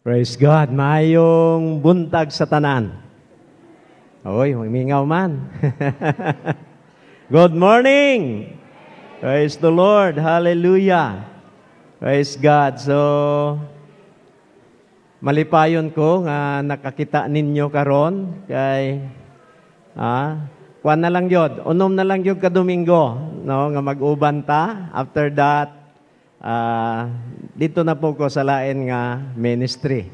Praise God. Mayong buntag sa tanan. Oy, humingaw man. Good morning. Praise the Lord. Hallelujah. Praise God. So, malipayon ko nga nakakita ninyo karon kay kuan na lang yod. Unom na lang yod ka Domingo, no, nga mag-uban ta. After that, dito na po ko sa lain nga ministry.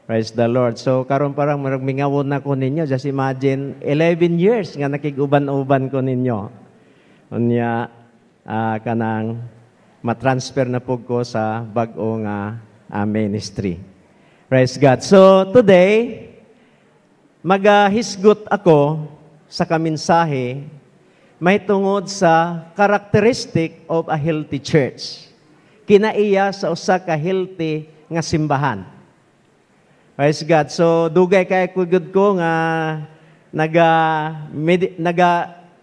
Praise the Lord. So, karon parang mingawon na ko ninyo. Just imagine, 11 years nga nakiguban-uban ko ninyo. Unya, kanang matransfer na po ko sa bag-o nga ministry. Praise God. So, today, magahisgot ako sa kaminsahe may tungod sa characteristic of a healthy church. Kinaiya sa usa ka healthy nga simbahan. Praise God. So, dugay kay kugod ko nga naga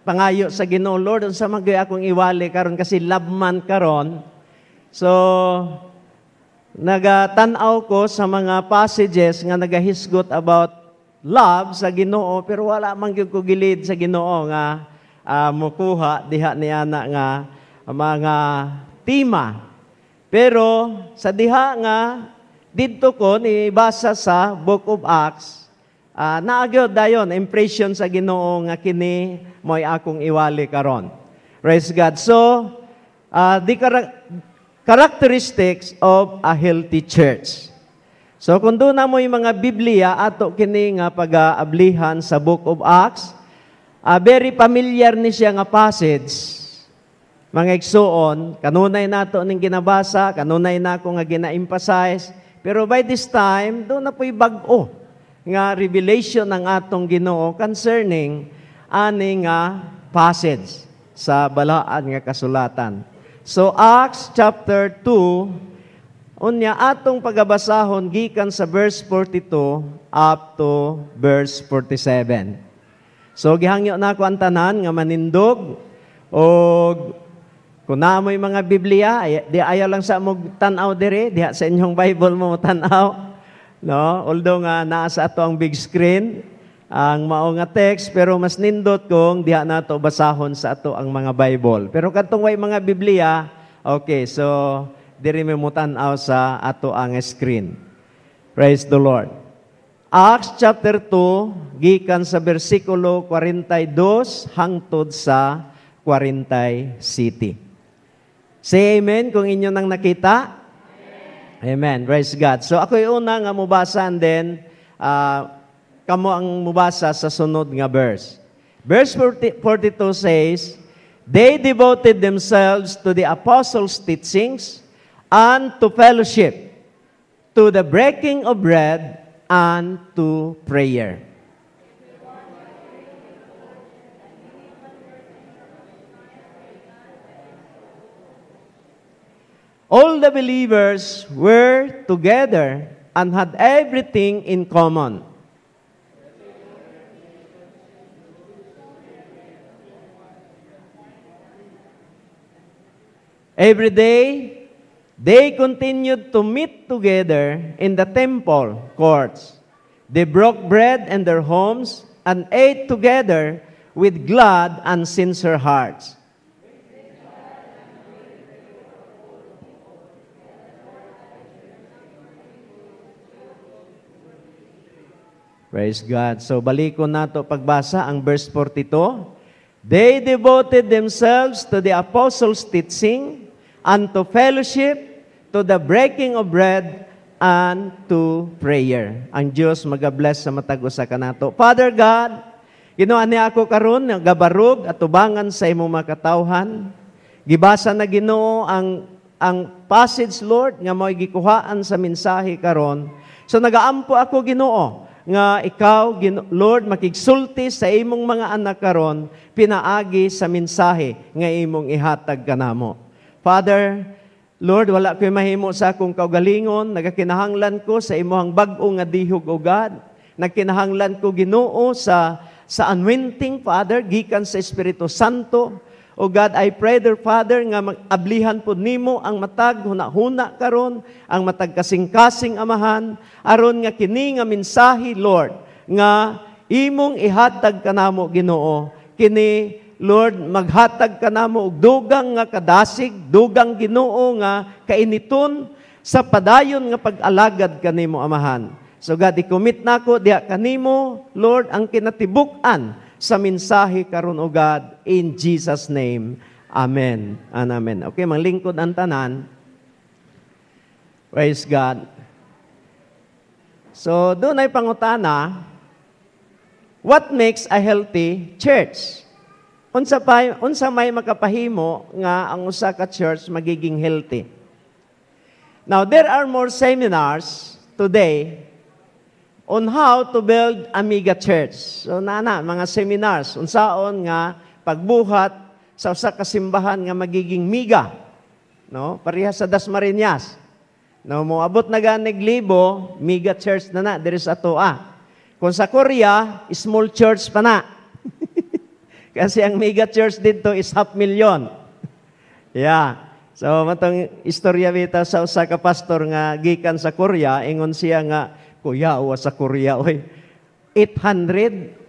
pangayo sa Ginoo, Lord, unsa man gyud akong iwali karon kasi labman karon. So, nagatanaw ko sa mga passages nga nagahisgot about love sa Ginoo, pero wala man gyud ko gilid sa Ginoo nga mukuha diha niya na nga mga tema. Pero sa diha nga didto ko ni basa sa Book of Acts, naagyo dayon impression sa Ginoo nga kini mo'y akong iwali karon. Praise God. So, the characteristics of a healthy church. So, kung doon na mo yung mga Biblia, ato kini nga pag-aablihan sa Book of Acts, very familiar ni siya nga passage, mga igsoon, kanunay nato ning ginabasa, kanunay na ako nga gina-emphasize, pero by this time, doon na po'y bag-o nga revelation ng atong Ginoo concerning ani nga passage sa balaan nga kasulatan. So, Acts chapter 2, unya atong pagabasahon gikan sa verse 42 up to verse 47. So, gihangyo na ako ang tanan nga manindog o kung namoy mga Biblia, di ayaw lang sa mo tanaw dire, diha sa inyong Bible mo tanaw. No? Although nga naasa ato ang big screen, ang mao nga text, pero mas nindot kung diha nato basahon sa ato ang mga Bible. Pero kadtong way mga Biblia, okay, so diri mo tanaw sa ato ang screen. Praise the Lord. Acts chapter 2, gikan sa bersikulo 42 hangtod sa 47. Say amen kung inyo nang nakita. Amen. Praise God. So ako yung una nga mubasa and then kamo ang mubasa sa sunod nga verse. Verse 42 says, they devoted themselves to the apostles' teachings and to fellowship, to the breaking of bread and to prayer. All the believers were together and had everything in common. Every day, they continued to meet together in the temple courts. They broke bread in their homes and ate together with glad and sincere hearts. Praise God. So, balikon nato pagbasa ang verse 42. They devoted themselves to the apostles' teaching and to fellowship, to the breaking of bread, and to prayer. Ang Diyos magabless sa matag usa kanato. Father God, Ginoo ani ako karon nga gabarog at tubangan sa imong makatawhan. Gibasa na Ginoo ang passage, Lord, nga mo'y gikuhaan sa mensahe karon. So nagaampo ako Ginoo nga ikaw, Lord, makigsulti sa imong mga anak karon pinaagi sa mensahe nga imong ihatag kanamo. Father, Lord, wala ko'y mahimo sa akong kaugalingon, nagakinahanglan ko sa imong bag-o nga dihog o God. Nagkinahanglan ko Ginoo sa anointing, Father, gikan sa Espiritu Santo. O God, I pray, dear Father, nga mag-ablihan po nimo ang matag, huna-huna karon, ang matag kasing-kasing amahan, aron nga kini nga mensahe, Lord, nga imong ihatag kanamo, Ginoo. Kini, Lord, maghatag kanamo og dugang nga kadasig, dugang Ginoo nga kainiton sa padayon nga pag-alagad kanimo, Amahan. So God, i-commit nako diha kanimo, Lord, ang kinatibuk-an sa mensahe karon, O God, in Jesus' name. Amen and amen. Okay, manglingkod ang tanan. Praise God. So, doon ay pangutana, what makes a healthy church? Unsa may makapahimo nga ang usa ka church magiging healthy? Now, there are more seminars today on how to build a mega church. So, mga seminars, unsaon nga pagbuhat sa usa ka simbahan nga magiging mega. No? Pareha sa Dasmariñas. No, moabot na ganig libo, mega church na there is atoa. Kung sa Korea, small church pa na. Kasi ang mega church dito is 500,000. Yeah. So, matong istorya bitaw sa usa ka pastor nga gikan sa Korea, ingon siya nga, Kuya, uwa sa Korea, 800,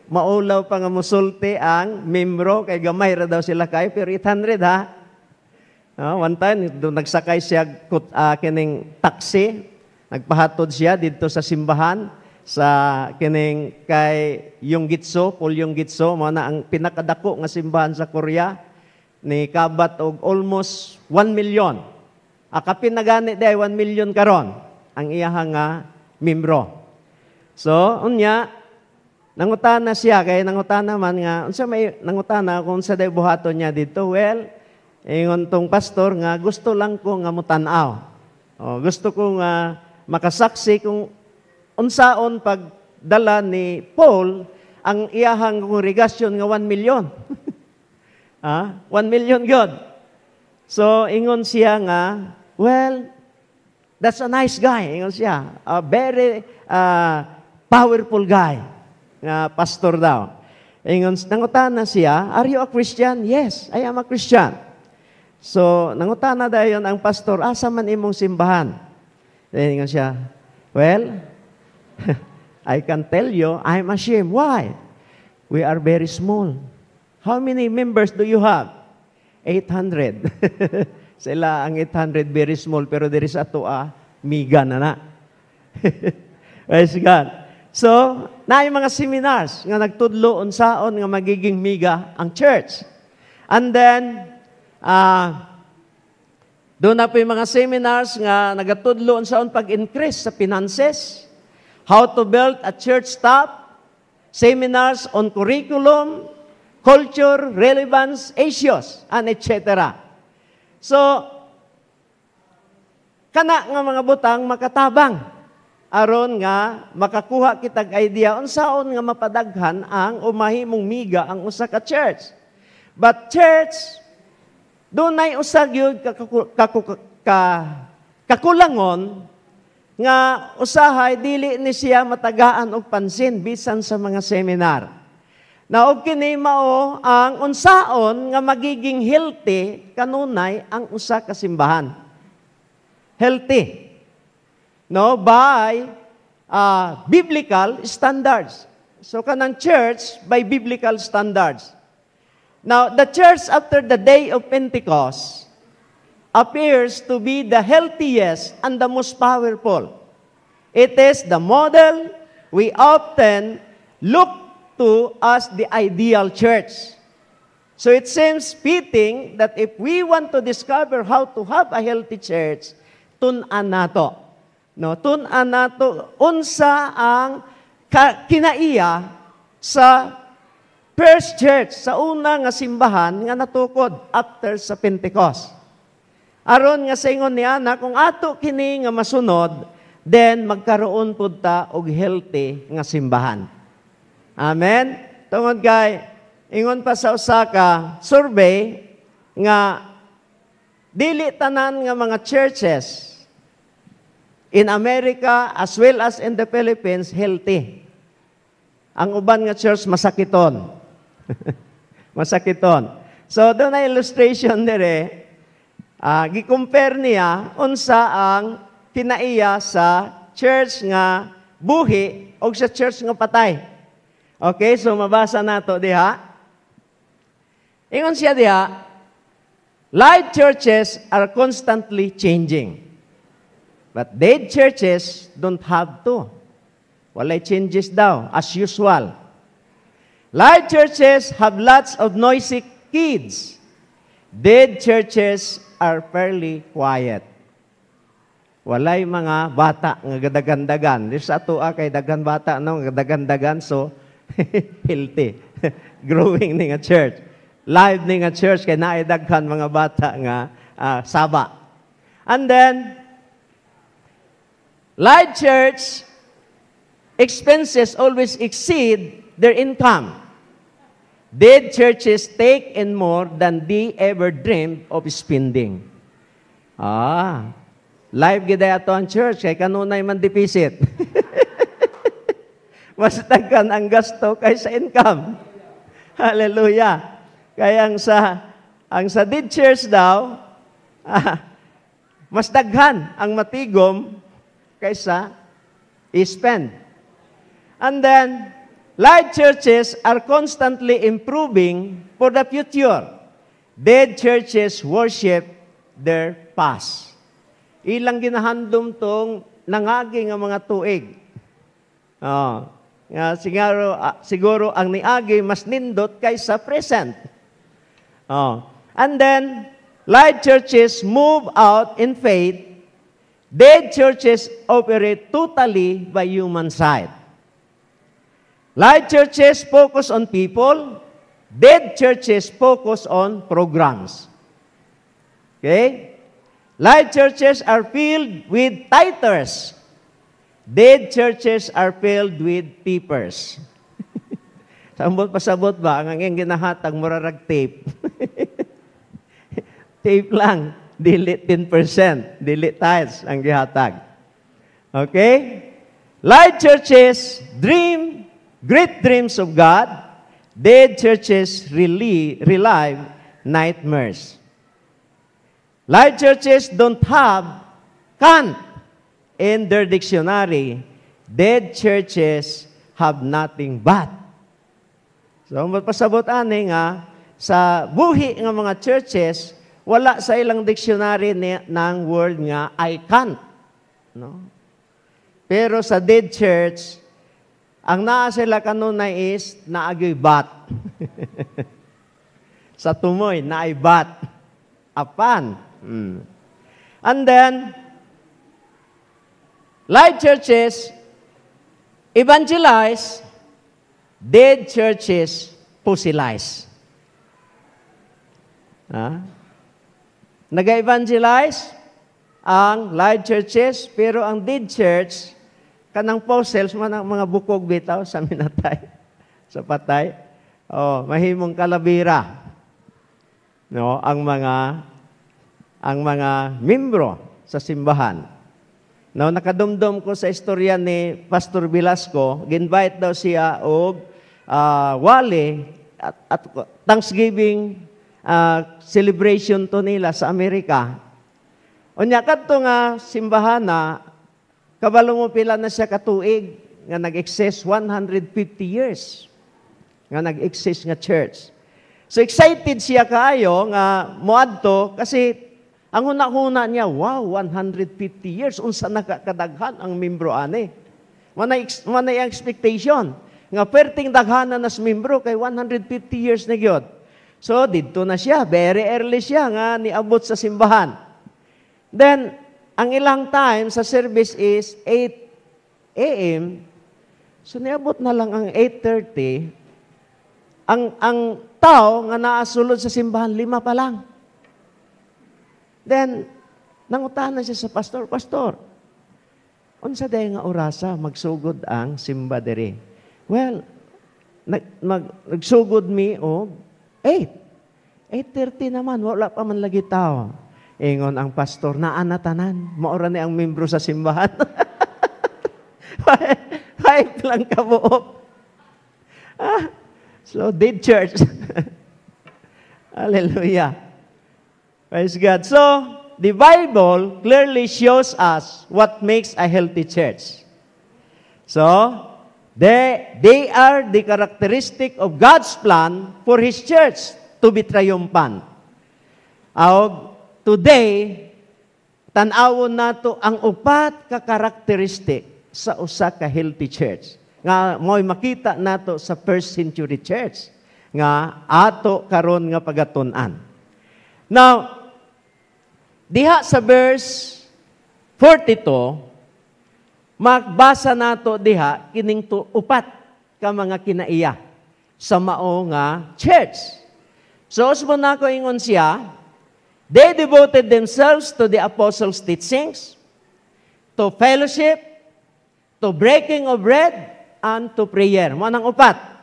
maulaw pa nga musulti ang membro, kay gamay ra daw sila kay, pero 800 ha. One time, doon nagsakay siya kining taxi, nagpahatod siya dito sa simbahan, sa kining kay Yonggitso, Paul Yonggitso, na ang pinakadako nga simbahan sa Korea, ni kabat og almost 1 million. Akapin na gani day 1 million karon ang iyahang nga membro. So, unya, nangutana siya, kaya nangutana man nga, unsa may nangutana kung sa day buhaton niya dito, well, ingon tong pastor nga, gusto lang ko nga mutanaw. Gusto ko nga makasaksi kung unsaon pagdala ni Paul ang iyahang kongregasyon nga 1 million. 1 million God. So, ingon siya nga, well, that's a nice guy. Ingon siya. A very powerful guy. Pastor daw. Ingon, nangutana siya, are you a Christian? Yes, I am a Christian. So, nangutana dayon ang pastor, asa man imong simbahan? Ingon siya, well, I can tell you, I'm ashamed. Why? We are very small. How many members do you have? 800. Sila ang 800 very small, pero there is ato miga na. Praise God. So, naay mga seminars nga nagtudlo unsaon nga magiging miga ang church. And then, doon na po yung mga seminars nga nagatudlo unsaon pag-increase sa finances, how to build a church staff, seminars on curriculum, culture, relevance, issues, and etc. So, kana nga mga butang makatabang aron nga makakuha kitag idea unsaon nga mapadaghan ang umahimong miga ang usa ka church. But church, dunay usa gyud kakulangon nga usahay dili ni siya matagaan og pansin bisan sa mga seminar. Na og kini mao ang unsaon nga magiging healthy kanunay ang usa ka simbahan. Healthy. No, by biblical standards. So kanang church by biblical standards. Now, the church after the day of Pentecost appears to be the healthiest and the most powerful. It is the model we often look to as the ideal church. So it seems fitting that if we want to discover how to have a healthy church, tun-an nato. No, tun-an nato unsa ang kinaiya sa first church, sa una nga simbahan nga natukod after sa Pentecost. Aron nga sa ingon niya na kung ato kini nga masunod, then magkaroon pud ta og healthy nga simbahan. Amen? Tungod kay, ingon pa sa Osaka, survey, nga dili tanan nga mga churches in America as well as in the Philippines, healthy. Ang uban nga church, masakiton. Masakiton. So, doon na illustration dire, gi-compare niya unsa ang kinaiya sa church nga buhi o sa church nga patay. Okay, so mabasa nato diha. Ingon siya diha, live churches are constantly changing. But dead churches don't have to. Walay changes daw, as usual. Live churches have lots of noisy kids. Dead churches are fairly quiet. Walay mga bata nga gadagandagan. Sa ato kay dagan bata no, gadagandagan so healthy. Growing ni nga church. Live ni nga church kay naay daghan mga bata nga saba. And then live church expenses always exceed their income. Dead churches take in more than they ever dreamed of spending. Live gid ato ang church kay kanunay man deficit. Mas daghan ang gasto kaysa income. Hallelujah. Kaya ang sa dead church daw, mas daghan ang matigom kaysa i-spend. And then, live churches are constantly improving for the future. Dead churches worship their past. Ilang ginahandom tong nangagi nga mga tuig. Siguro ang niagi mas nindot kaysa present. And then, live churches move out in faith. Dead churches operate totally by human side. Live churches focus on people. Dead churches focus on programs. Okay? Live churches are filled with tithers. Dead churches are filled with peepers. Sambot pasabot ba? Ang ginahatag murarag tape. Tape lang. Dili 10%. Dili tithes ang gihatag. Okay? Live churches dream great dreams of God. Dead churches relive nightmares. Live churches don't have Kant in their dictionary. Dead churches have nothing but. So, magpasabot ani nga, sa buhi nga mga churches, wala sa ilang dictionary ng word nga, I can't. No? Pero sa dead church, ang naa sila kanunay is, naagyo'y bat. Sa tumoy, naay bat. Apan. And then, live churches evangelize, dead churches fossilize. Nag-evangelize ang live churches, pero ang dead church, kanang fossils, mga bukog bitaw sa minatay, sa patay, mahimong kalabira. No, ang mga membro sa simbahan. No, nakadumdum ko sa istorya ni Pastor Velasco, ginvite daw siya og wali at Thanksgiving celebration to nila sa Amerika. Unya kadto nga simbahan na kabalo mo pila na siya katuig nga nag-exist 150 years nga nag-exist nga church. So excited siya kaayo nga moadto kasi ang una-una niya, wow, 150 years, unsa nakakadaghan ang membro ani. Manay expectation. Nga perting daghanan nas membro kay 150 years na gyud. So didto na siya, very early siya nga niabot sa simbahan. Then ang ilang time sa service is 8 a.m. So niabot na lang ang 8:30. Ang tao nga naasulod sa simbahan 5 pa lang. Then, nangutanan siya sa pastor, Pastor, unsa day nga orasa magsugod ang simba diri? Well, nagsugod mi og 8:30 naman, wala pa man lagi tao. Ingon ang pastor, naa tanan, maura ni ang membro sa simbahan. 5 lang kabuok. So, dead church. Hallelujah. Praise God. So, the Bible clearly shows us what makes a healthy church. So, they are the characteristic of God's plan for His church to be triumphant. Today, tanawon nato ang upat ka karakteristik sa usa ka healthy church. Nga mo'y makita nato sa first century church nga ato karon nga pagatun-an. Now, diha sa verse 42, magbasa nato diha kining upat ka mga kinaiya sa mao nga church. So, usbon nako ingon siya, they devoted themselves to the apostles' teachings, to fellowship, to breaking of bread, and to prayer. Mo nang upat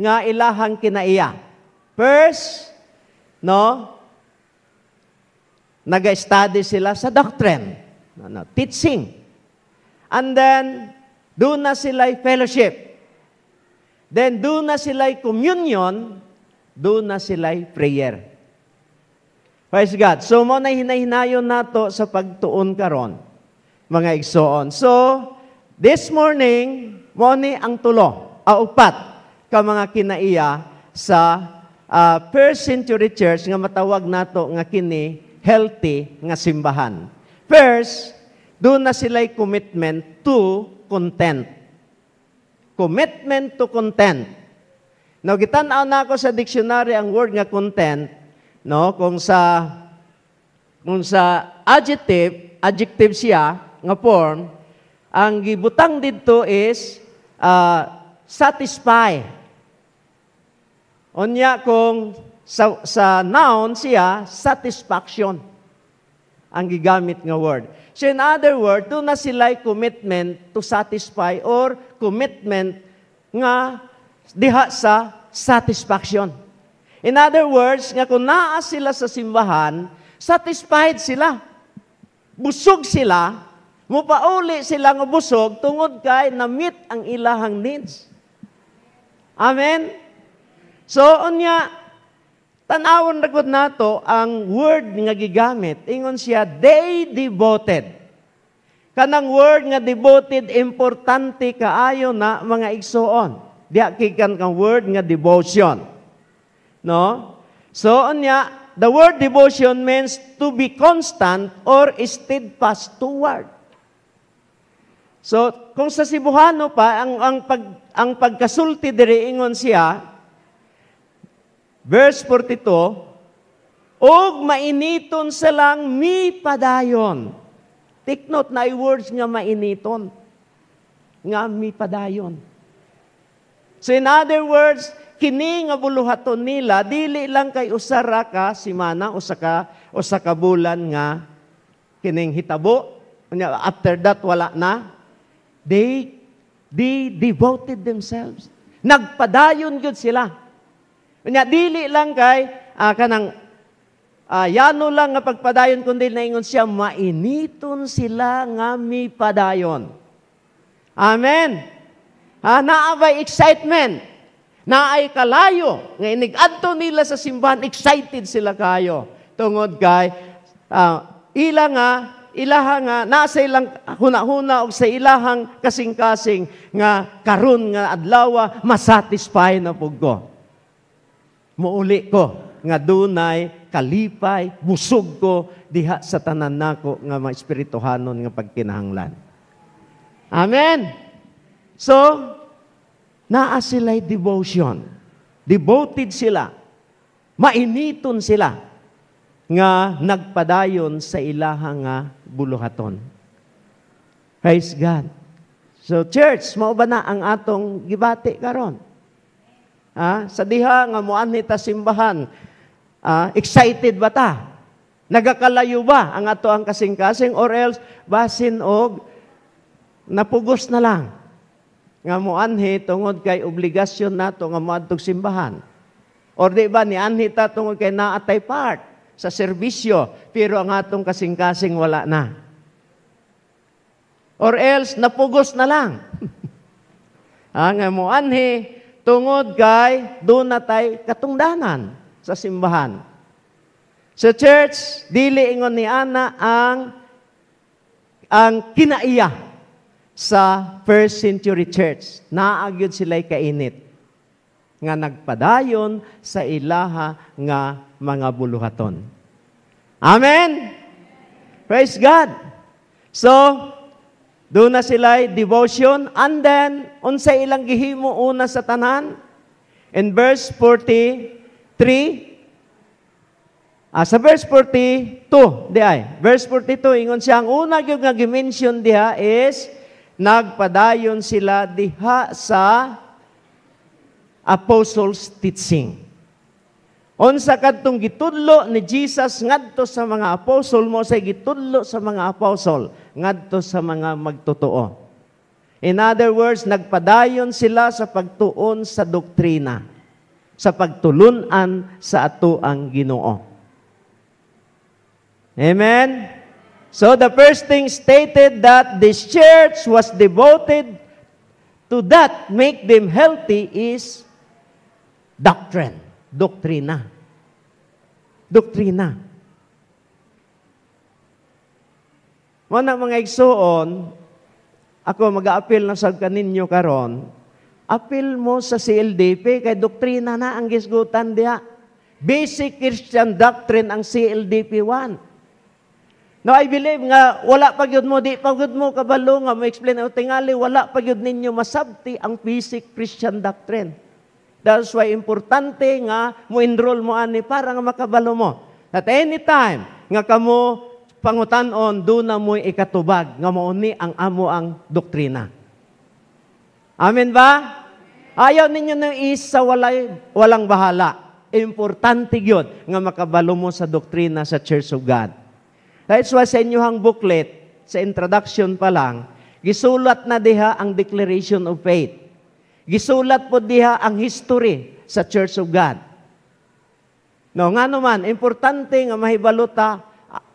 nga ilahang kinaiya. First, nag-study sila sa doctrine, teaching. And then, doon na sila'y fellowship. Then, doon na sila'y communion, doon na sila'y prayer. Praise God. So, mo na hinahinayon nato sa pagtuon karon, mga igsoon. So, this morning, mo ni ang upat ka mga kinaiya sa first century church nga matawag nato nga kini healthy nga simbahan. First, doon na sila'y commitment to content. Commitment to content. Now, gitanaw na ako sa dictionary ang word nga content, kung sa adjective siya, nga form, ang gibutang dito is satisfy. Unya kung sa noun siya, satisfaction ang gigamit nga word. So in other words, doon na sila'y commitment to satisfy or commitment nga diha sa satisfaction. In other words, nga kung naa sila sa simbahan, satisfied sila. Busog sila, mupauli sila nga busog tungod kay na-meet ang ilahang needs. Amen? So, unya, tanawon ragod nato ang word nga gigamit. Ingon siya, they devoted. Kanang word nga devoted, importante kaayo na mga igsoon. Diya kikan kang word nga devotion. No? So, unya, the word devotion means to be constant or steadfast toward. So, kung sa Cebuano pa, ang pagkasulti diri ingon siya, verse 42, og mainiton silang mipadayon. Take note na words nga mainiton. Nga mipadayon. So in other words, kini nga buluhaton nila, dili lang kay usara ka simana, usa ka bulan nga kining hitabo. After that, wala na. They devoted themselves. Nagpadayon gyud sila. Kanya, dili lang kay yano lang nga pagpadayon, kundi naingon siya, mainiton sila nga mipadayon. Amen. Naabay excitement. Naay kalayo. Nga inig-adto nila sa simbahan, excited sila kayo. Tungod kay, ilaha nga, nasa ilang huna-huna o sa ilahang kasing-kasing nga karon nga adlawa, masatisfy na pug ko. Muuli ko nga dunay kalipay, busog ko diha sa tanan nako nga mga espirituhanon nga pagkinahanglan. Amen. So, naa sila'y devotion. Devoted sila. Mainiton sila nga nagpadayon sa ilahang nga buluhaton. Praise God. So, church, mao ba na ang atong gibati karon? Sa diha nga muanhi ta simbahan, excited ba ta? Nagakalayo ba ang ato ang kasing-kasing or else basin og napugos na lang? Nga muanhi tungod kay obligasyon nato nga moadtog simbahan. Or di ba nianhi ta tungod kay naatay part sa serbisyo pero ang atong kasing-kasing wala na. Or else napugos na lang. Nga muanhi tungod kay doon na tay katungdanan. sa simbahan. Sa church, dili ingon ni ana ang kinaiya sa first century church. Naagyod sila'y kainit nga nagpadayon sa ilaha nga mga buluhaton. Amen? Praise God. So, doon na sila'y devotion, and then, unsay ilang gihimo una sa tanan? In verse 43, sa verse 42, verse 42, ingon siya, ang una yung nga gimension diha is, nagpadayon sila diha sa apostles' teaching. Unsa kadtong gitudlo ni Jesus ngadto sa mga apostle mo say gitudlo sa mga apostle ngadto sa mga magtotoo. In other words, nagpadayon sila sa pagtuon sa doktrina, sa pagtulunan sa atoang Ginoo. Amen? So the first thing stated that this church was devoted to that make them healthy is doctrine. Doktrina. Doktrina. Muna mga igsoon, ako mag-a-appeal na sa kaninyo karon, appeal mo sa CLDP kay doktrina na ang gisgutan diha. Basic Christian Doctrine ang CLDP 1. Now, I believe nga, wala pa yun mo, di pa yun mo kabalo nga, mo explain, tingali, wala pa yun ninyo masabti ang basic Christian doctrine. That's why importante nga, mo enroll mo ani para nga makabalo mo. At any time, nga kamo pangutanon, doon na mo'y ikatubag, nga mauni ang amo ang doktrina. Amen ba? Ayaw ninyo na isa walang bahala. Importante yun, nga makabalo mo sa doktrina sa Church of God. That's why sa inyong booklet, sa introduction pa lang, gisulat na diha ang Declaration of Faith. Gisulat po diha ang history sa Church of God. No, nga naman, importante nga mahibaluta,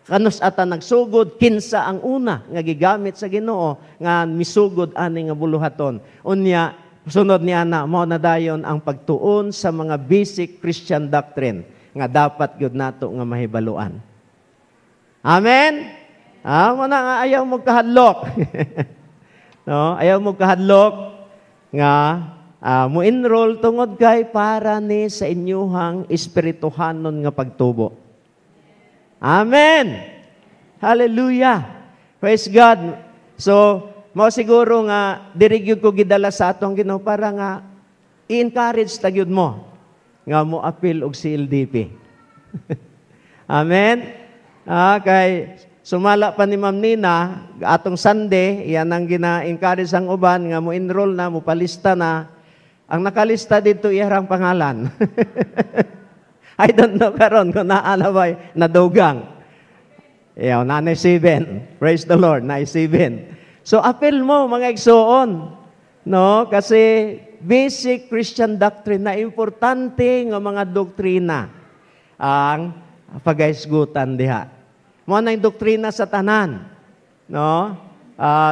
kanus ata nagsugod, kinsa ang una nga gigamit sa Ginoo nga misugod ani nga buluhaton. Unya, sunod ni ana, mao na dayon ang pagtuon sa mga basic Christian doctrine nga dapat gyud nato nga mahibaluan. Amen? Muna nga ayaw mo kahadlok. No? Ayaw mo kahadlok nga mo enroll tungod kay para ni sa inyuhang espirituhanon nga pagtubo. Amen! Hallelujah! Praise God! So, mao siguro nga dirigyod ko gidala sa atong Ginoo para nga i-encourage tagyud mo nga mo appeal og CLDP. Amen? Kay sumala pa ni Ma'am Nina, atong Sunday, yan ang gina-encourage ang uban, nga mo enroll na, mo palista na. Ang nakalista dito, iharang pangalan. I don't know karon kung naalaway, nadugang. Iyaw, nanay 7. Praise the Lord, nanay 7. So, appeal mo, mga igsoon. No? Kasi, basic Christian doctrine na importante nga mga doktrina ang pagaisgutan diha. Mo na yung doktrina sa tanan. No?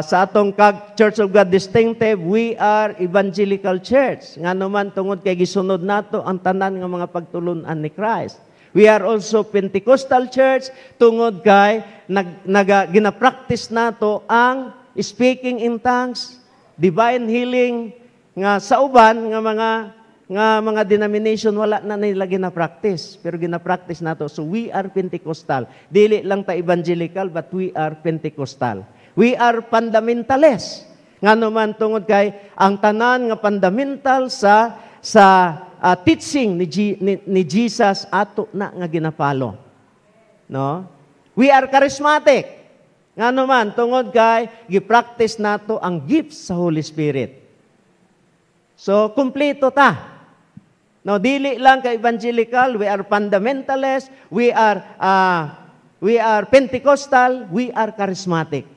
Sa atong Church of God distinctive, we are evangelical church. Nga naman tungod kay gisunod nato ang tanan nga mga pagtulunan ni Christ. We are also Pentecostal church tungod kay gina-practice nato ang speaking in tongues, divine healing nga sa uban nga mga denomination wala na nila gina-practice, pero gina-practice nato. So we are Pentecostal. Dili lang ta evangelical, but we are Pentecostal. We are fundamentalists. Nga naman tungod kay ang tanan nga fundamental sa teaching ni Jesus ato na nga ginapalo. No? We are charismatic. Nga naman tungod kay gi-practice nato ang gifts sa Holy Spirit. So kumpleto ta. No, dili lang ka evangelical, we are fundamentalist, we are Pentecostal, we are charismatic.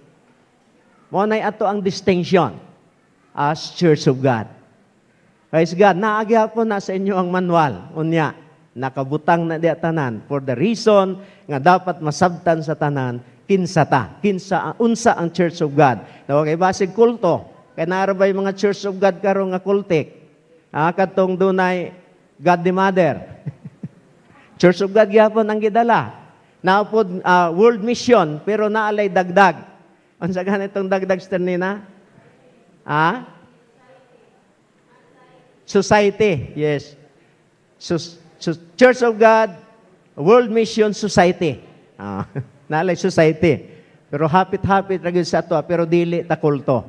Mo nay ato ang distinction as Church of God. Praise God, naagya po na sa inyo ang manual. Unya, nakabutang na di tanan for the reason nga dapat masabtan sa tanan, unsa ang Church of God. Daw kay basig kulto, kay narabay mga Church of God karon nga kultik. Katong dunay God the Mother. Church of God gyapon ang gidala. Naupod world mission pero naalay dagdag. Unsa ganitong dagdag sternina? Society. Yes. Church of God, World Mission Society. Naalay society. Pero hapit-hapit ra gyud sa ato, pero dili ta kulto.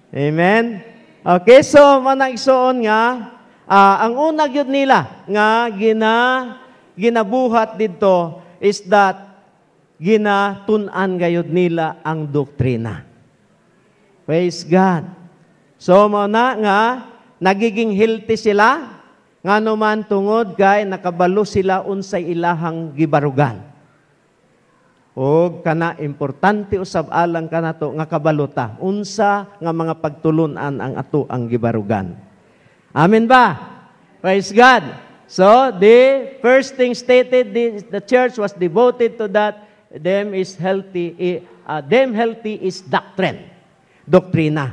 Amen. Okay, so managsuon nga ang una gyud nila nga ginabuhat didto is that ginatun-an gayud nila ang doktrina. Praise God. So mao na nga nagiging healthy sila nganuman tungod kay nakabalo sila unsay ilahang gibarugan. O kana importante usab alang kanato nga kabalota unsa nga mga pagtulunan ang ato ang gibarugan. Amen ba? Praise God. So the first thing stated, the church was devoted to that. Them healthy is doctrine. Doctrina.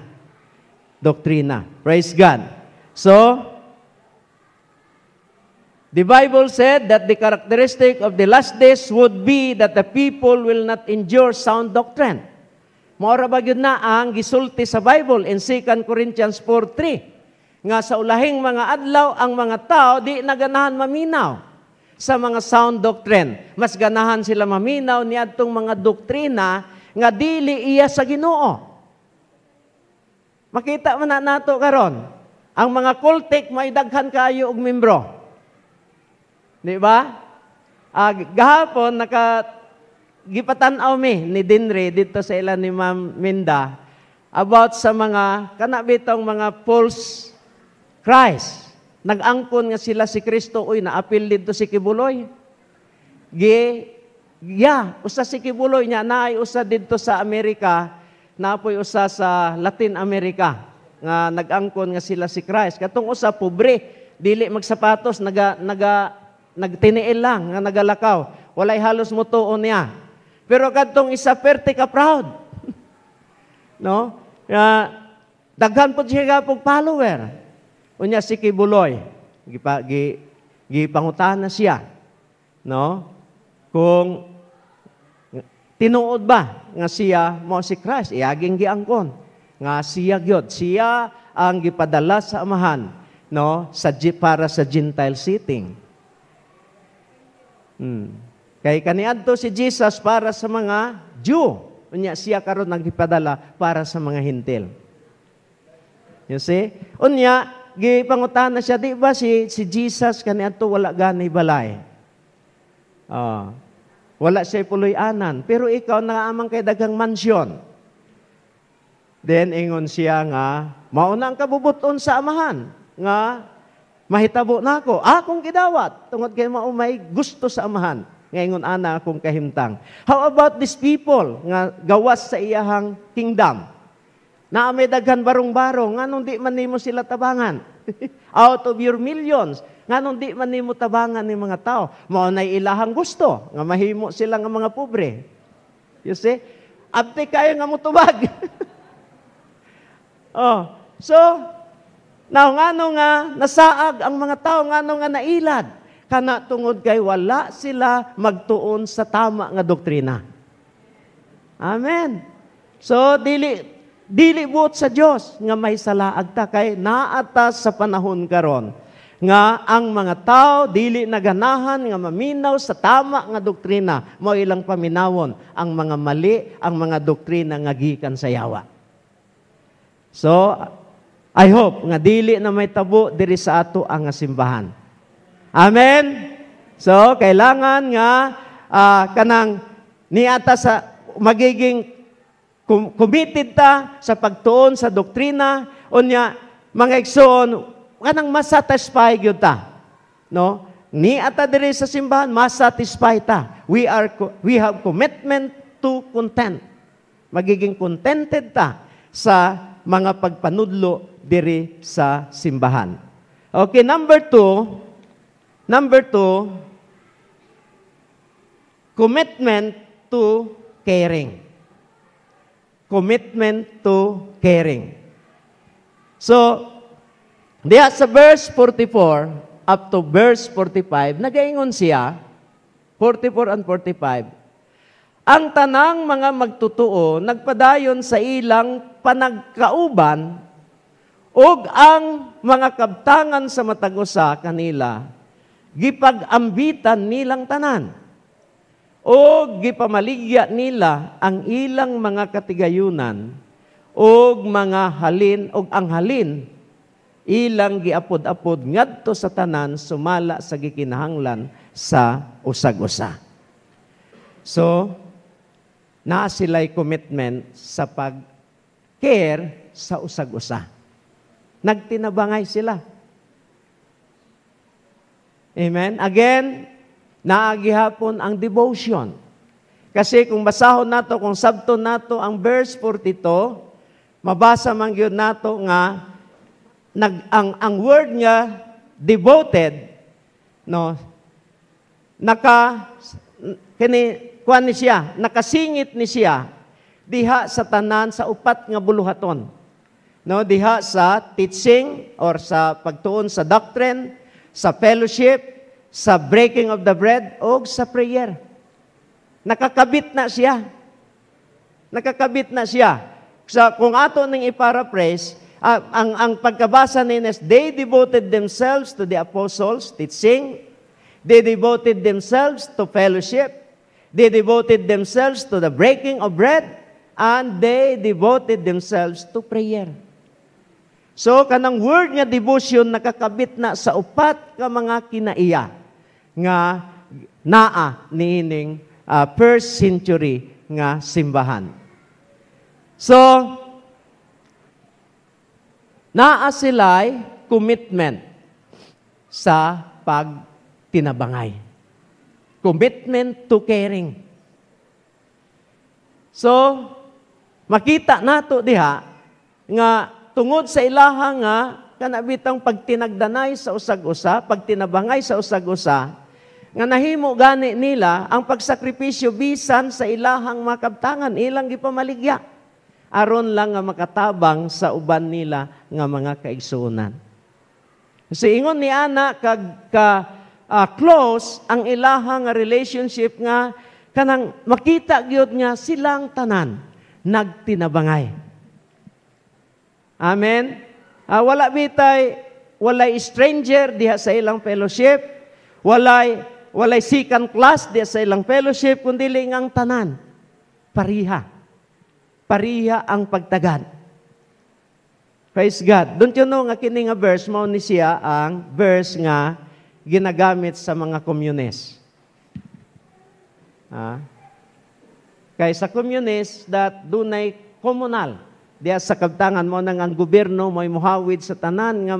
Praise God. So, the Bible said that the characteristic of the last days would be that the people will not endure sound doctrine. Maura ba yun na ang gisulti sa Bible in 2 Corinthians 4:3. Nga sa ulahing mga adlaw, ang mga tao di naganahan maminaw sa mga sound doctrine. Mas ganahan sila maminaw niadtong mga doktrina nga dili iya sa Ginoo. Makita man nato karon. Ang mga cultic may daghan kayo og membro. Di ba? Gahapon gipatan-aw ni Dinre dito sa ilan ni Ma'am Minda about sa mga kanabitong mga false Christ. Nag-angkon nga sila si Kristo, uy, naapil dito si Kibuloy. Usa si Kibuloy niya, naay usa dito sa Amerika, naapoy usa sa Latin America, nga nag-angkon nga sila si Christ. Katong usa, pobre, dili magsapatos, nagtiniil lang, nga nagalakaw. Walay halos mutuon niya. Pero katong isa, perte ka proud. No? Daghan po siya pong follower. Unya si Kibuloy, gipangutan na siya. No? Kung tinuod ba nga siya mo si Christ, iaging giangkon. Nga siya ang gipadala sa amahan, no, para sa Gentile setting. Kay kaniadto si Jesus para sa mga Jew, unya siya karon naggipadala para sa mga Hintil. You see? Unya gipangutan na siya, di ba si Jesus kaniadto wala gani balay. Wala siya puloy-anan, pero ikaw naaman kay daghang mansyon. Then ingon siya nga, mauna ang kabubuton sa amahan, nga mahitabo na ako. Akong gidawat, tungod kay maumay gusto sa amahan. Nga ingon ana akong kahimtang. How about these people nga gawas sa iyahang kingdom? Na may daghan barong-barong, nganong di man nimo sila tabangan? Out of your millions, nganong di man nimo tabangan ni mga tao? Maunay ilahang gusto, nga mahimo sila nga mga pobre. You see? Abti kayo nga mutubag. So, now ngano nga nasaag ang mga tao, ngano nga nailad, kana tungod kay wala sila magtuon sa tama nga doktrina. Amen. So, dili buot sa Dios nga may salaag ta kay naatas sa panahon karon nga ang mga tao dili naganahan nga maminaw sa tama nga doktrina, mao ilang paminawon ang mga mali, ang mga doktrina nga gikan sa yawa. So, I hope nga dili na may tabo diri sa ato ang simbahan. Amen? So, kailangan nga kanang niata sa magiging committed ta sa pagtuon sa doktrina, unya mga igsoon, kanang masatisfy gyud ta. No? Niata diri sa simbahan, masatisfy ta. We have commitment to content. Magiging contented ta sa mga pagpanudlo diri sa simbahan. Okay, number two, commitment to caring. Commitment to caring. So, diya sa verse 44, up to verse 45, nagaingon siya, 44 and 45, ang tanang mga magtutuo, nagpadayon sa ilang panagkauban, ug ang mga kabtangan sa matagusa kanila, gipag-ambitan nilang tanan, o gipamaligya nila ang ilang mga katigayunan, og mga halin, og ang halin, ilang giapod-apod ngadto sa tanan, sumala sa gikinahanglan sa usag-usa. So, naa sila'y commitment sa pag-care sa usag-usa. Nagtinabangay sila. Amen? Again, naagihapon ang devotion. Kasi kung basahon nato, kung sabto nato ang verse 42, mabasa man gyud nato nga ang word nga devoted, no, kuan ni siya, nakasingit ni siya diha sa tanan sa upat nga buluhaton. No, diha sa teaching or sa pagtuon sa doctrine, sa fellowship, sa breaking of the bread, o sa prayer. Nakakabit na siya. Nakakabit na siya. So, kung ato ning i-paraphrase, ang pagkabasa nines, they devoted themselves to the apostles' teaching, they devoted themselves to fellowship, they devoted themselves to the breaking of bread, and they devoted themselves to prayer. So, kanang word nga devotion nakakabit na sa upat ka mga kinaiya nga naa niining first century nga simbahan. So, naa sila'y commitment sa pagtinabangay. Commitment to caring. So, makita nato diha nga tungod sa ilaha nga kanabitang pagtinagdanay sa usag-usa, pagtinabangay sa usag-usa, nga nahimo gani nila ang pagsakripisyo bisan sa ilahang makabtangan, ilang gipamaligya, aron lang nga makatabang sa uban nila nga mga kaigsuonan. Kasi ingon ni ana close ang ilahang nga relationship nga kanang makita gyud nga silang tanan nagtinabangay. Amen? Walay stranger diha sa ilang fellowship, walay second class diha sa ilang fellowship, kundi ang tanan. Pariha. Pariha ang pagtagad. Praise God. Don't you know nga kini nga verse, mao ni siya ang verse nga ginagamit sa mga communists. Kay sa communists that dunay komunal, diya sa kabtangan mo nang ang gobyerno mo'y muhawid sa tanan nga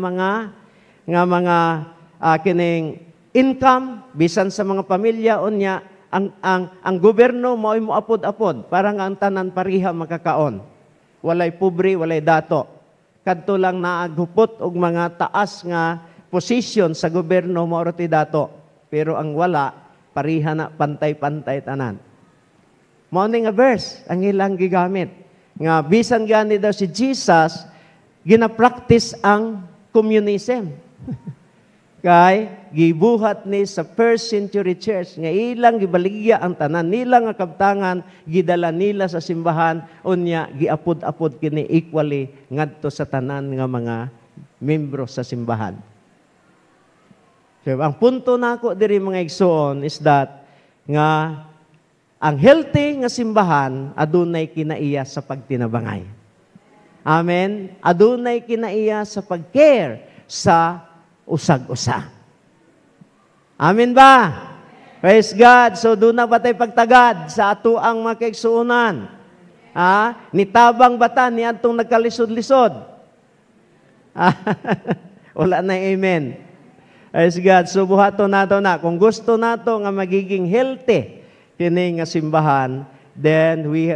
mga kining income bisan sa mga pamilya unya ang gobyerno mo'y muapod-apod para nga ang tanan pariha makakaon. Walay pobre, walay dato. Kadto lang naaghupot og mga taas nga posisyon sa gobyerno mao ti dato. Pero ang wala pariha na pantay-pantay tanan. Mao ni nga verse ang ilang gigamit. Nga bisan gani daw si Jesus gina-practice ang communism. Kay gibuhat ni sa first century church nga ilang gibaligya ang tanan nila nga kabtangan, gidala nila sa simbahan, unya giapod-apod kini equally ngadto sa tanan nga mga membro sa simbahan. So, ang punto nako diri mga igsoon is that nga ang healthy nga simbahan, adunay kinaiya sa pagtinabangay. Amen? Adunay kinaiya sa pag-care sa usag-usa. Amen ba? Praise God. So, doon na ba tayo pagtagad sa ato ang mga kaigsuunan? Nitabang bata ni atong nagkalisod-lisod? Wala na amen. Praise God. So, buhato nato na. Kung gusto nato nga magiging healthy, kini nga simbahan, then we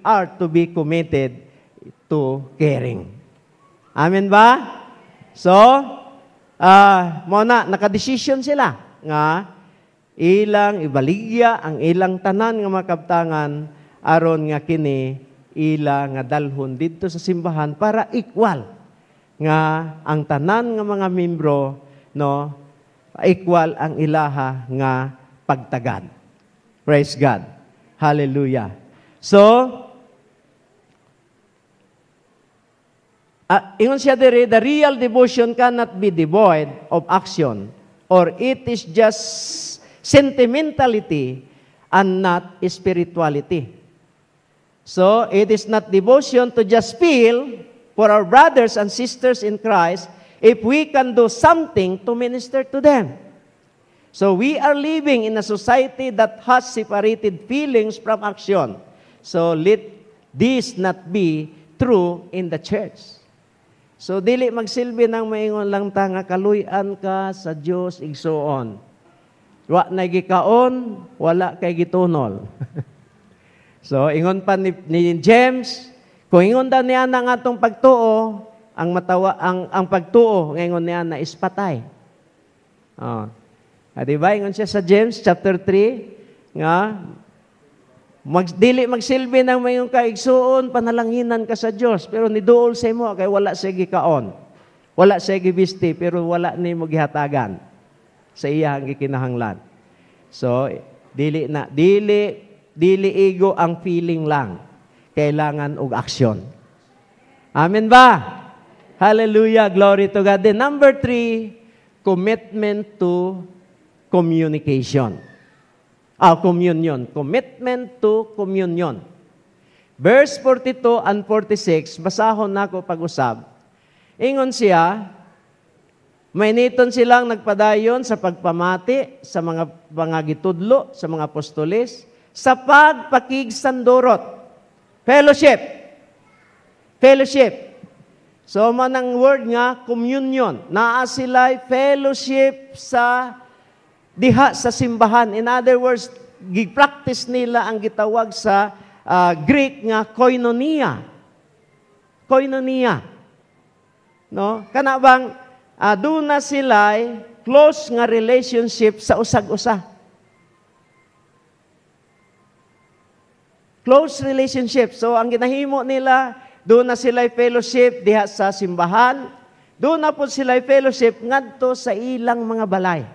are to be committed to caring. Amen ba? So, muna nakadesisyon sila nga ilang ibaligya ang ilang tanan nga makabtangan aron nga kini ilang nga dalhon didto sa simbahan para equal nga ang tanan nga mga membro no equal ang ilaha nga pagtagad. Praise God. Hallelujah. So, ingon siya diri, the real devotion cannot be devoid of action, or it is just sentimentality and not spirituality. So, it is not devotion to just feel for our brothers and sisters in Christ if we can do something to minister to them. So, we are living in a society that has separated feelings from action. So, let this not be true in the church. So, dili magsilbi ng maingon lang ta nga kaluy-an ka sa Dios igsuon. Wa na gikaon, wala kay gitunol. So, ingon pa ni James, kung ingon daw niya na nga itong pagtuo, ang pagtuo, ngayon niya na ispatay. Diba? Ingon siya sa James chapter 3, nga, dili magsilbi ng mayong kaigsuon, panalanginan ka sa Diyos, pero niduol sa imo, kay wala siya gikaon. Wala siya gibisti, pero wala ni mo gihatagan sa iyang gikinahanglan. So, dili ego ang feeling lang. Kailangan og aksyon. Amen ba? Hallelujah. Glory to God. Then number 3, commitment to communication. Communion. Commitment to communion. Verse 42 and 46, basahon nako pag-usab. Ingon siya, mainiton silang nagpadayon sa pagpamati sa mga gitudlo, sa mga apostoles, sa pagpakigsandurot. Fellowship. Fellowship. So, manang word nga, communion. Naa sila'y fellowship sa diha sa simbahan. In other words, gi-practice nila ang gitawag sa Greek nga koinonia. Koinonia. No? Kana bang doon na sila'y close nga relationship sa usag-usa. Close relationship. So, ang ginahimo nila, doon na sila'y fellowship diha sa simbahan. Doon na po sila'y fellowship ngadto sa ilang mga balay.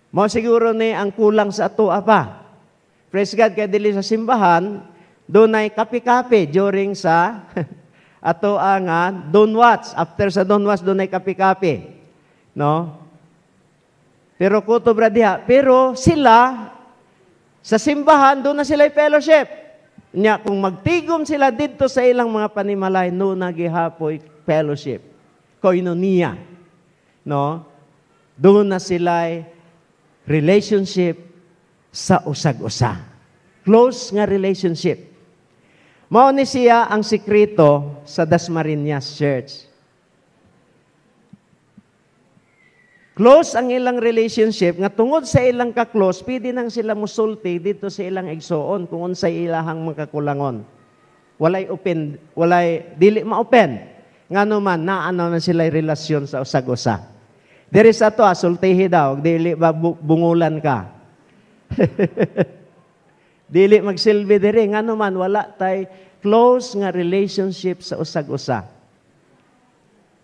Mao siguro ni ang kulang sa ato pa. Praise God, kaya dili sa simbahan, doon ay kape-kape during sa ato ang Donwats. After sa Donwats, doon ay kape-kape. No? Pero kutob ra diha. Pero sila, sa simbahan, doon na sila fellowship. Nya, kung magtigom sila dito sa ilang mga panimalay, noon na gihapoy fellowship. Koinonia. No? Doon na sila relationship sa usag-usa. Close nga relationship. Mao ni siya ang sikreto sa Dasmariñas Church. Close ang ilang relationship, nga tungod sa ilang ka-close, pwede nang sila musulti dito sa ilang igsoon kung unsay ilahang makakulangon. Dili ma-open. Ngano man, naano na sila relasyon sa usag-usa. There is ato, sultihi daw, dili ba bungulan ka. Dili magsilbi diri, ngano man, wala tay close nga relationship sa usag-usa.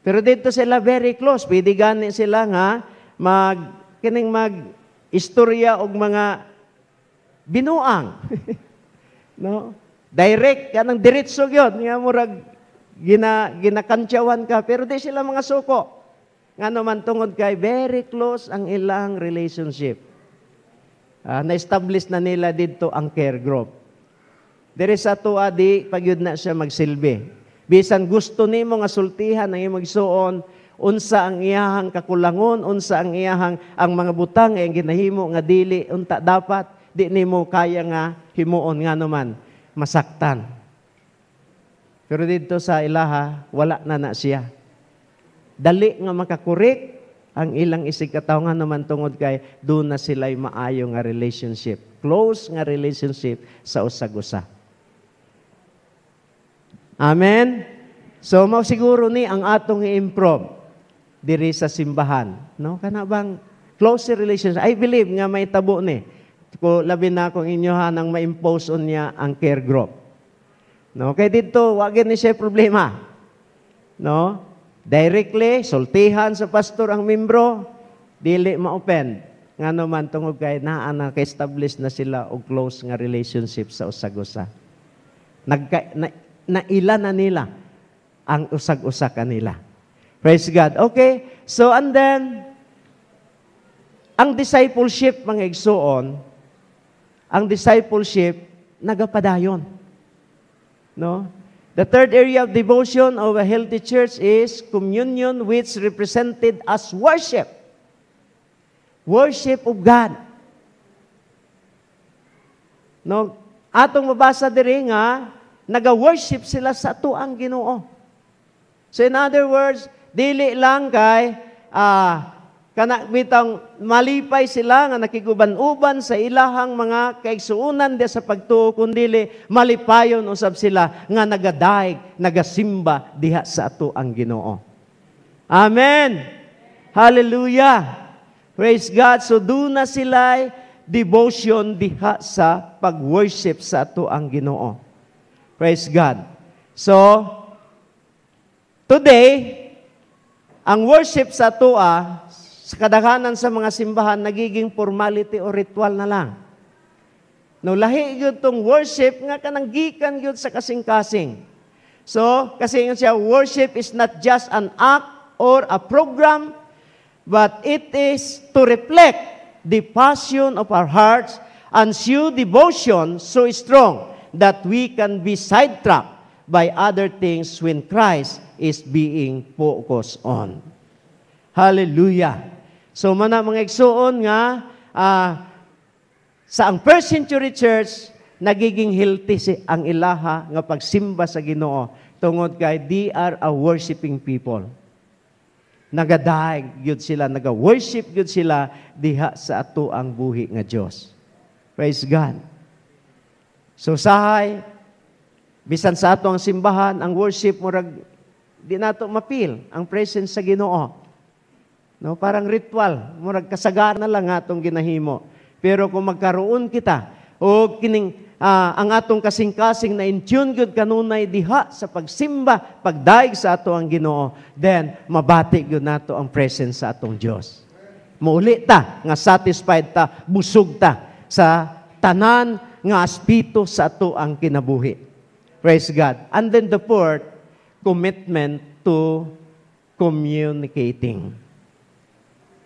Pero dito sila very close. Pwede gani sila nga mag-istorya og mga binuang. No? Direct, kanang diretso yun. Nga murag ginakantyawan ka. Pero di sila mga suko. Nga naman tungod kay very close ang ilang relationship. Na-establish na nila dito ang care group. There is ato adi, pag yun na siya magsilbi. Bisan gusto nimo nga sultihan ang imong igsuon, unsa ang iyahang kakulangon, unsa ang iyahang ang mga butang ang ginahimo nga dili unta dapat di nimo kaya nga himuon nga naman masaktan. Pero dito sa ilaha wala na siya. Dali nga makakorek ang ilang isig katawo nga naman tungod kay doon na sila'y maayo nga relationship. Close nga relationship sa usag-usa. Amen? So, siguro ni ang atong i-improve diri sa simbahan. No? Kana bang close relationship? I believe nga may tabo ni. Ko labi na kung inyohan ang ma-impose on niya ang care group. No, kay dito wag ni siya problema. No? Directly sultihan sa pastor ang membro, dili ma-open. Ngano man tungod kay naa na ka-establish na sila og close nga relationship sa usag-usa. Naila na nila ang usag-usa kanila. Praise God. Okay, so and then ang discipleship, mga igsoon, ang discipleship nagapadayon. No? The third area of devotion of a healthy church is communion, which represented as worship. Worship of God. No, atong mabasa diri nga naga-worship sila sa tuang Ginoo. So in other words, dili lang kay kana bitang malipay sila nga nakiguban-uban sa ilahang mga kaigsuonan di sa pagtuo, kundi malipayon usab sila nga nagadaig, nagasimba diha sa ato ang Ginoo. Amen. Hallelujah. Praise God. So doon na sila devotion diha sa pag-worship sa ato ang Ginoo. Praise God. So today, ang worship sa ato sa kadaghanan sa mga simbahan, nagiging formality o ritual na lang. No, lahi yun tong worship nga kananggikan yun sa kasing-kasing. So, kasi yun siya, worship is not just an act or a program, but it is to reflect the passion of our hearts and show devotion so strong that we can be sidetracked by other things when Christ is being focused on. Hallelujah. So, mga igsuon nga, sa ang first century church, nagiging healthy ang ilaha nga pagsimba sa Ginoo tungod kay they are a worshiping people. Nagadaig gyud sila, naga-worship gyud sila diha sa ato ang buhi nga Dios. Praise God. So sahay, bisan sa ato ang simbahan, ang worship murag di nato mapil ang presence sa Ginoo. No, parang ritual, murag kasagaran na lang atong ginahimo. Pero kung magkaroon kita o kining ang atong kasing-kasing na in-tune gyud kanunay diha sa pagsimba, pagdaig sa ato ang Ginoo, then mabati gyud nato ang presence sa atong Dios. Muuli ta nga satisfied ta, busog ta sa tanan nga aspito sa ato ang kinabuhi. Praise God. And then the fourth, commitment to communicating.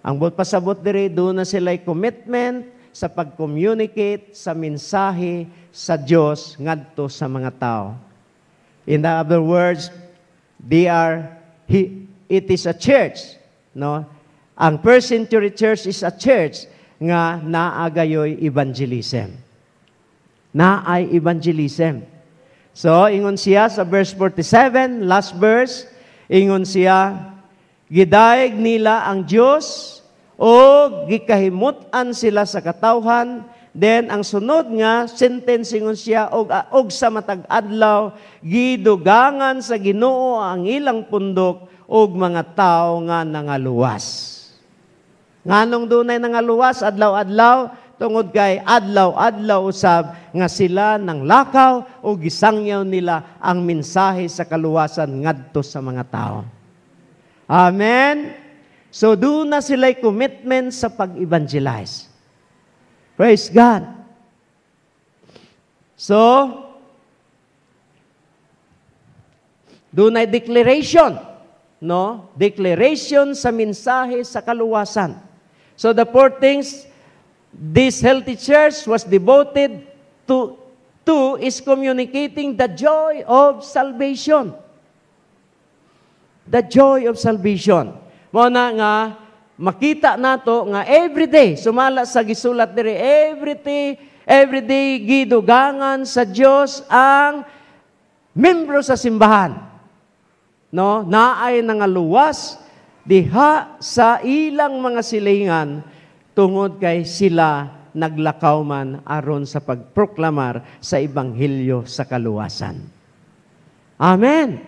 Ang pasabot diri, doon na sila'y commitment sa pag-communicate sa mensahe sa Diyos ngadto sa mga tao. In other words, it is a church. No? Ang first century church is a church nga naagayoy evangelism. Naay evangelism. So, ingon siya sa verse 47, last verse, ingon siya, gidaig nila ang Diyos o gikahimutan sila sa katawhan. Then ang sunod nga sentence ingon siya og sa matag adlaw gidugangan sa Ginoo ang ilang pundok og mga tao nga nangaluwas. Nganong dunay nangaluwas adlaw-adlaw tungod kay adlaw-adlaw usab nga sila nang lakaw o gisangyaw nila ang mensahe sa kaluwasan ngadto sa mga tao. Amen. So, doon na sila'y commitment sa pag-evangelize. Praise God. So, doon ay declaration. No? Declaration sa mensahe sa kaluwasan. So, the four things this healthy church was devoted to is communicating the joy of salvation. The joy of salvation. Muna nga, makita nato nga everyday, sumala sa gisulat diri, everyday gidugangan sa Dios ang membro sa simbahan. No, naay nangaluwas diha sa ilang mga silingan tungod kay sila naglakaw man aron sa pagproklamar sa ebanghelyo sa kaluwasan. Amen.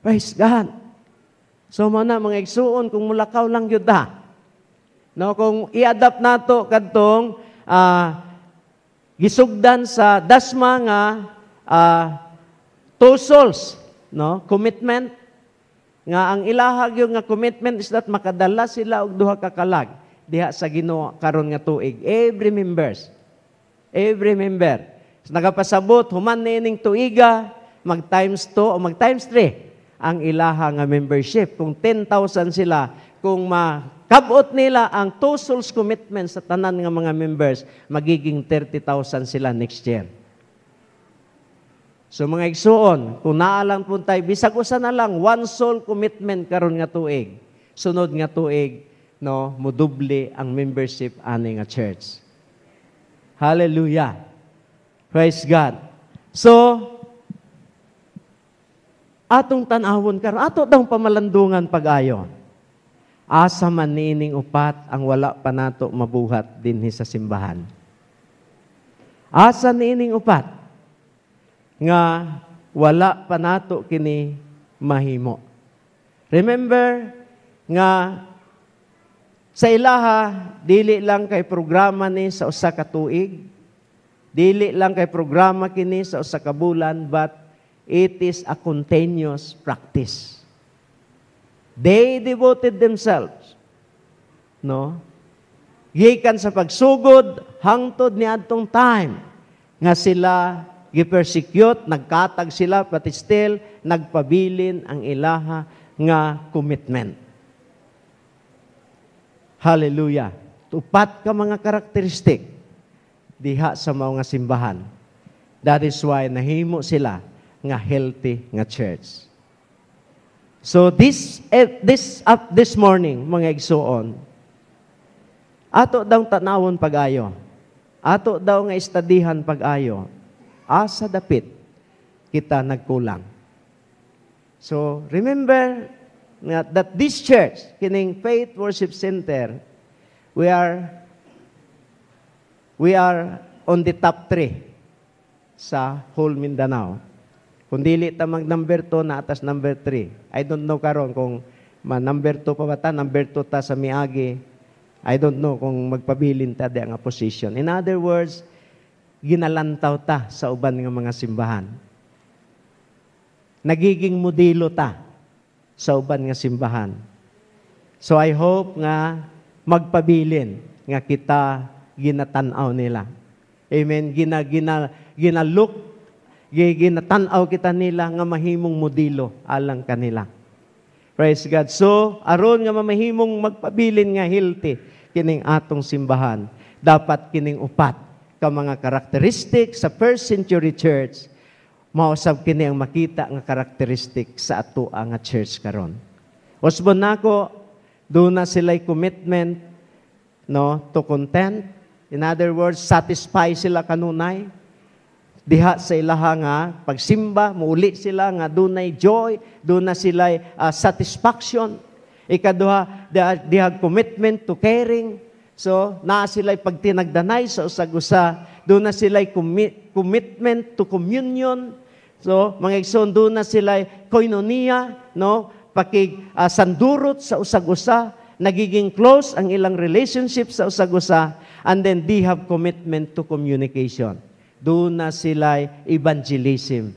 Praise God. So, mga igsuon, kung mulakaw lang yun no, kung i-adapt nato kadtong gisugdan sa dasma nga two souls, no? Commitment nga ang ilahag yung nga commitment is that makadala sila og duha ka kalag diha sa Ginoo karon nga tuig. Every member. So, nagapasabot human nining tuiga mag times 2 o mag times 3 ang ilaha nga membership. Kung 10,000 sila, kung makabot nila ang two souls commitment sa tanan nga mga members, magiging 30,000 sila next year. So mga igsuon, kung naalang po tayo, bisag usa na lang, one soul commitment karon nga tuig. Sunod nga tuig, no, muduble ang membership ani nga church. Hallelujah. Praise God. So, atong tanawon karon, ato daw pamalandungan pag-ayo. Asa man niining upat ang wala pa nato mabuhat dinhi sa simbahan. Asa niining upat nga wala pa nato kini mahimo. Remember nga sa ilaha dili lang kay programa ni sa usa ka tuig, dili lang kay programa kini sa usa ka bulan, but it is a continuous practice. They devoted themselves, no? Gikan sa pagsugod hangtod niadtong time nga sila gi-persecute, nagkatag sila, but still, nagpabilin ang ilaha nga commitment. Hallelujah. Upat ka mga karakteristik diha sa mga simbahan. That is why nahimo sila nga healthy nga church. So this morning, mga igsuon, ato daw tanawon pag-ayo. Ato daw nga istadihan pag-ayo. Asa dapit kita nagkulang. So, remember that this church, kining Faith Worship Center, we are on the top 3 sa whole Mindanao. Kung dili ta mag number 2 na atas number 3. I don't know karon kung number 2 pa ba ta, number 2 ta sa miagi. I don't know kung magpabilin ta di nga position. In other words, ginalantaw ta sa uban nga mga simbahan. Nagiging modelo ta sa uban nga simbahan. So I hope nga magpabilin nga kita ginatanaw nila. Amen. Ginatanaw kita nila nga mahimong modelo alang kanila. Praise God. So aron nga mamahimong magpabilin nga healthy kining atong simbahan, dapat kining upat ka mga karakteristik sa first century church, mausab kini ang makita nga karakteristik sa ato nga church karon. Usbon nako, doon na sila'y commitment, no, to content. In other words, satisfy sila kanunay. Diha sa ilaha nga pagsimba, muuli sila nga dunay joy, doon na sila'y satisfaction. Ikaduha, diha commitment to caring. So, naa sila'y pagtinagdanay sa usag-usa. Doon na sila'y commitment to communion. So, mga igsoon, doon na sila'y koinonia, no? Sandurot sa usag-usa. Nagiging close ang ilang relationship sa usag-usa. And then, they have commitment to communication. Doon na sila'y evangelism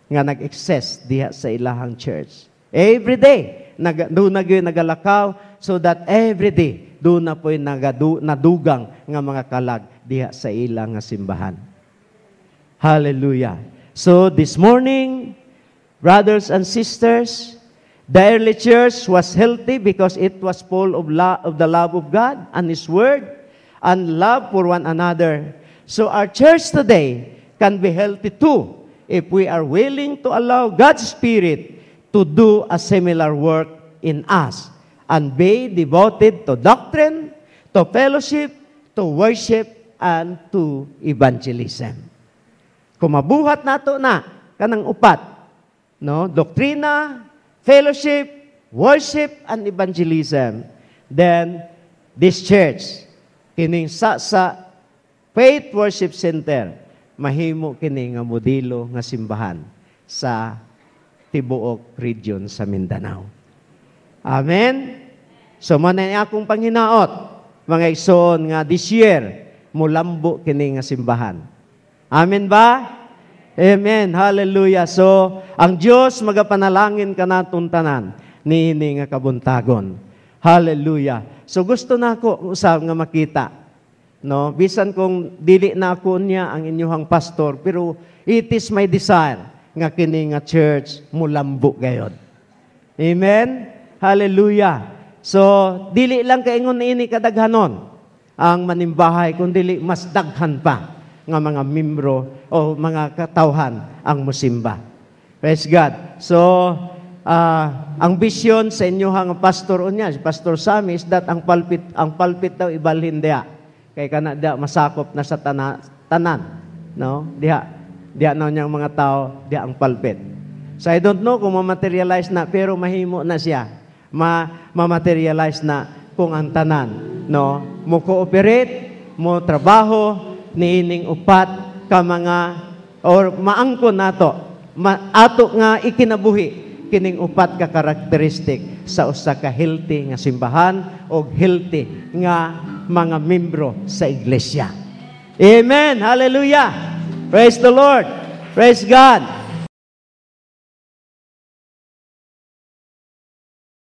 nga nag-excess diha sa ilahang church. Every day, doon na gyud nagalakaw so that every day, doon na po'y nadugang nga mga kalag diha sa ilang nga simbahan. Hallelujah. So this morning, brothers and sisters, the early church was healthy because it was full of the love of God and His Word and love for one another. So our church today can be healthy too if we are willing to allow God's Spirit to do a similar work in us and be devoted to doctrine, to fellowship, to worship, and to evangelism. Kung mabuhat nato na kanang upat, no, doktrina, fellowship, worship, and evangelism, then this church, kining sa Faith Worship Center, mahimo kini nga modelo nga simbahan sa tibuok region sa Mindanao. Amen? So, manay akong panghinaot, mga igsoon nga this year, mulambo kini nga simbahan. Amen ba? Amen. Hallelujah. So, ang Diyos magapanalangin ka naton tanan niini nga kabuntagon. Hallelujah. So gusto na ako usab nga makita. No, bisan kung dili na ako niya ang inyong pastor, pero it is my desire nga kini nga church mulambo gayod. Amen. Hallelujah. So, dili lang kaingon ini kadaghanon ang manimbahay, kundi mas daghan pa nga mga membro o mga katawhan ang musimba. Praise God. So, ang vision sa inyo hang pastor unya, si Pastor Sammy, is that ang pulpit daw ibalhin diha. Kay kana diha masakop na sa tanan, no? Diha na niyang mga tao, diha ang pulpit. So I don't know kung ma-materialize na, pero mahimo na siya. Ma-materialize na kung ang tanan, no? Mo cooperate, mo trabaho niining upat ka mga or maangkon nato ato nga ikinabuhi kining upat ka karakteristik sa usa ka healthy nga simbahan o healthy nga mga membro sa iglesia. Amen. Hallelujah. Praise the Lord. Praise God.